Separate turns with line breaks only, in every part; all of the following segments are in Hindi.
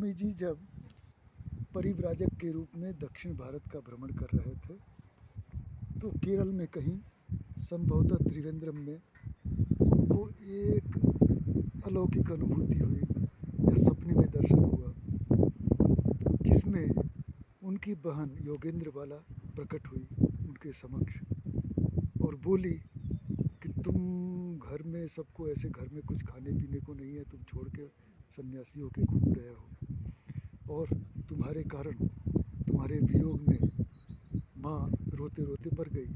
स्वामी जी जब परिव्राजक के रूप में दक्षिण भारत का भ्रमण कर रहे थे तो केरल में कहीं संभवतः त्रिवेंद्रम में उनको एक अलौकिक अनुभूति हुई या सपने में दर्शन हुआ जिसमें उनकी बहन योगेंद्र बाला प्रकट हुई उनके समक्ष और बोली कि तुम घर में सबको ऐसे घर में कुछ खाने पीने को नहीं है, तुम छोड़ के सन्यासी होके घूम रहे हो और तुम्हारे कारण तुम्हारे वियोग में माँ रोते रोते मर गई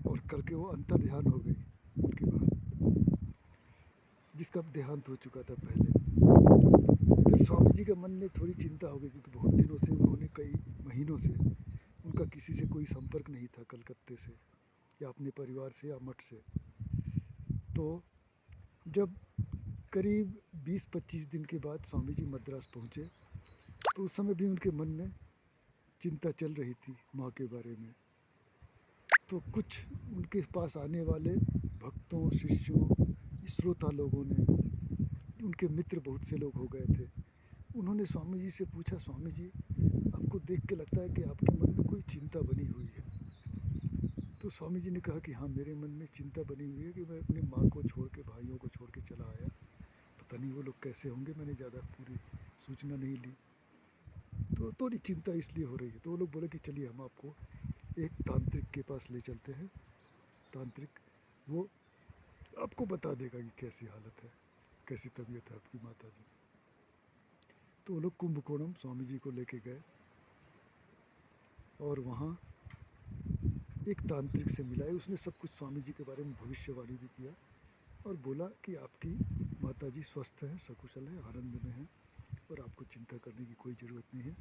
और करके वो अंतर्ध्यान हो गई उनकी बहन, जिसका देहांत हो चुका था पहले। फिर स्वामी जी के मन में थोड़ी चिंता हो गई क्योंकि बहुत दिनों से उन्होंने कई महीनों से उनका किसी से कोई संपर्क नहीं था कलकत्ते से या अपने परिवार से या मठ से। तो जब करीब 20-25 दिन के बाद स्वामी जी मद्रास पहुँचे तो उस समय भी उनके मन में चिंता चल रही थी माँ के बारे में। तो कुछ उनके पास आने वाले भक्तों, शिष्यों, श्रोता लोगों ने, उनके मित्र बहुत से लोग हो गए थे, उन्होंने स्वामी जी से पूछा, स्वामी जी आपको देख के लगता है कि आपके मन में कोई चिंता बनी हुई है। तो स्वामी जी ने कहा कि हाँ, मेरे मन में चिंता बनी हुई है कि मैं अपनी माँ को छोड़ के, भाइयों को छोड़ के चला आया, पता नहीं वो लोग कैसे होंगे, मैंने ज़्यादा पूरी सूचना नहीं ली, तो थोड़ी चिंता इसलिए हो रही है। तो वो लोग बोले कि चलिए हम आपको एक तांत्रिक के पास ले चलते हैं, तांत्रिक वो आपको बता देगा कि कैसी हालत है, कैसी तबीयत है आपकी माता जी। तो वो लोग कुंभकोणम स्वामी जी को लेके गए और वहाँ एक तांत्रिक से मिलाए। उसने सब कुछ स्वामी जी के बारे में भविष्यवाणी भी किया और बोला कि आपकी माता जी स्वस्थ हैं, सकुशल हैं, आनंद में हैं और आपको चिंता करने की कोई ज़रूरत नहीं है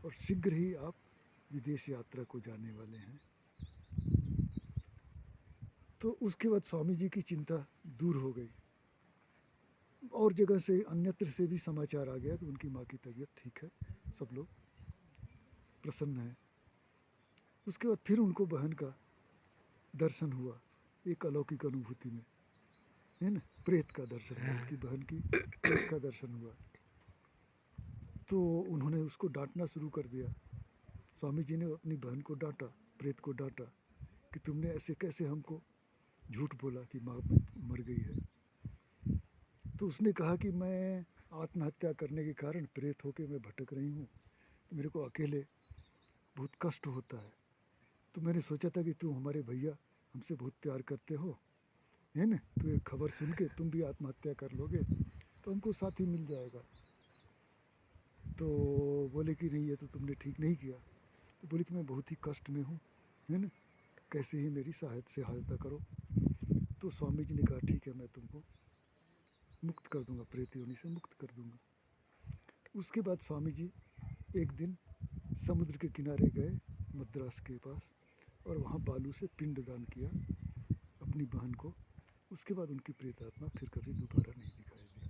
और शीघ्र ही आप विदेश यात्रा को जाने वाले हैं। तो उसके बाद स्वामी जी की चिंता दूर हो गई और जगह से, अन्यत्र से भी समाचार आ गया कि उनकी माँ की तबीयत ठीक है, सब लोग प्रसन्न हैं। उसके बाद फिर उनको बहन का दर्शन हुआ एक अलौकिक अनुभूति में, है ना, प्रेत का दर्शन हुआ, उनकी बहन की प्रेत का दर्शन हुआ। तो उन्होंने उसको डांटना शुरू कर दिया। स्वामी जी ने अपनी बहन को डांटा, प्रेत को डांटा कि तुमने ऐसे कैसे हमको झूठ बोला कि माँ मर गई है। तो उसने कहा कि मैं आत्महत्या करने के कारण प्रेत होके मैं भटक रही हूँ, तो मेरे को अकेले बहुत कष्ट होता है, तो मैंने सोचा था कि तुम हमारे भैया हमसे बहुत प्यार करते हो, है ना, तो ये खबर सुन के तुम भी आत्महत्या कर लोगे तो हमको साथी मिल जाएगा। तो बोले कि नहीं, ये तो तुमने ठीक नहीं किया। तो बोले कि मैं बहुत ही कष्ट में हूँ, है ना, कैसे ही मेरी सहायता करो। तो स्वामी जी ने कहा ठीक है, मैं तुमको मुक्त कर दूंगा, प्रेत योनि से मुक्त कर दूंगा। उसके बाद स्वामी जी एक दिन समुद्र के किनारे गए मद्रास के पास और वहाँ बालू से पिंड दान किया अपनी बहन को। उसके बाद उनकी प्रेत आत्मा फिर कभी दोबारा नहीं दिखाई दी।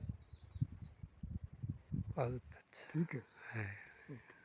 बहुत अच्छा
ठीक है,
है।
ओके।